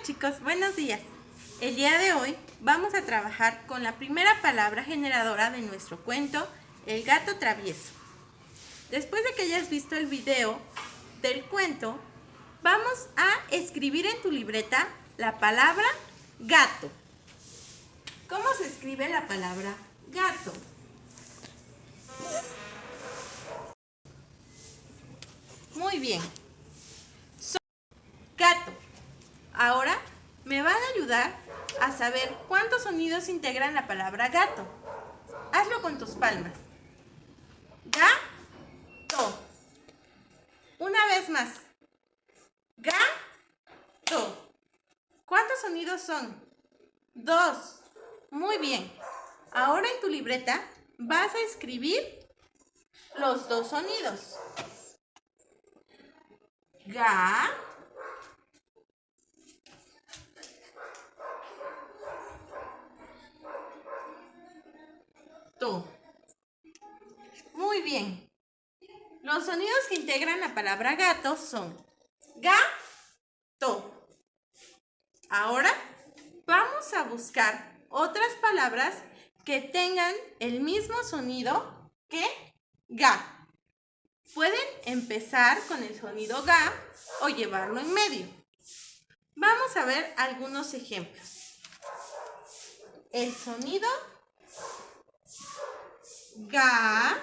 chicos, buenos días. El día de hoy vamos a trabajar con la primera palabra generadora de nuestro cuento, El gato travieso. Después de que hayas visto el video del cuento, vamos a escribir en tu libreta la palabra gato. ¿Cómo se escribe la palabra gato? Muy bien. Gato. Ahora me van a ayudar a saber cuántos sonidos integran la palabra gato. Hazlo con tus palmas. Gato. Una vez más. Gato. ¿Cuántos sonidos son? 2. Muy bien. Ahora en tu libreta vas a escribir los 2 sonidos. Gato. Muy bien. Los sonidos que integran la palabra gato son gato. Ahora vamos a buscar otras palabras que tengan el mismo sonido que ga. Pueden empezar con el sonido ga o llevarlo en medio. Vamos a ver algunos ejemplos. El sonido ga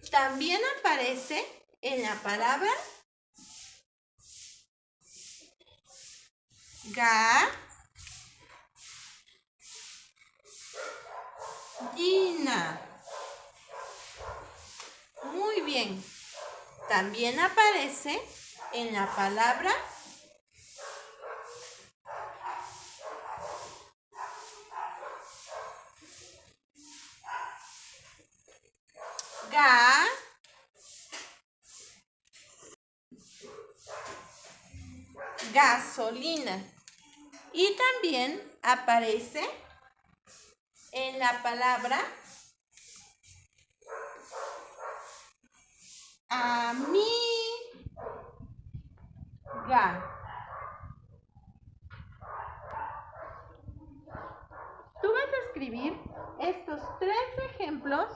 también aparece en la palabra gallina. Muy bien. También aparece en la palabra gasolina. Y también aparece en la palabra amiga. Tú vas a escribir estos 3 ejemplos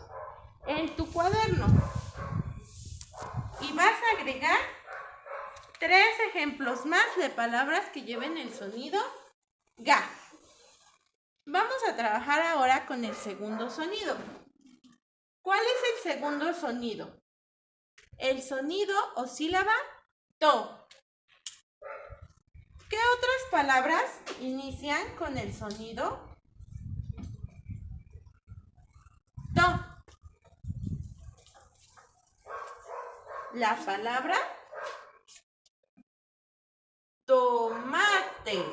en tu cuaderno y vas a agregar 3 ejemplos más de palabras que lleven el sonido ga. Vamos a trabajar ahora con el segundo sonido. ¿Cuál es el segundo sonido? El sonido o sílaba to. ¿Qué otras palabras inician con el sonido to? La palabra tomate.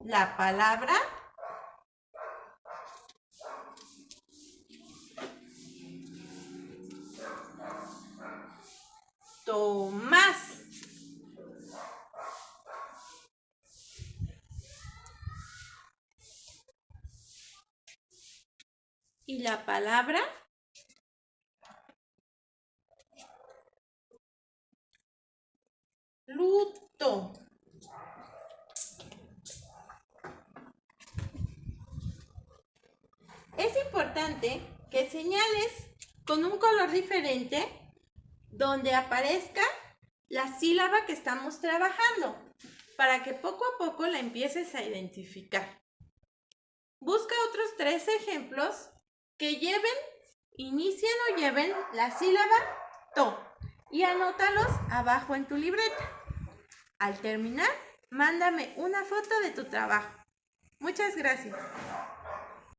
La palabra Tomás. Y la palabra luto. Es importante que señales con un color diferente donde aparezca la sílaba que estamos trabajando, para que poco a poco la empieces a identificar. Busca otros 3 ejemplos que inicien o lleven la sílaba to y anótalos abajo en tu libreta. Al terminar, mándame una foto de tu trabajo. Muchas gracias.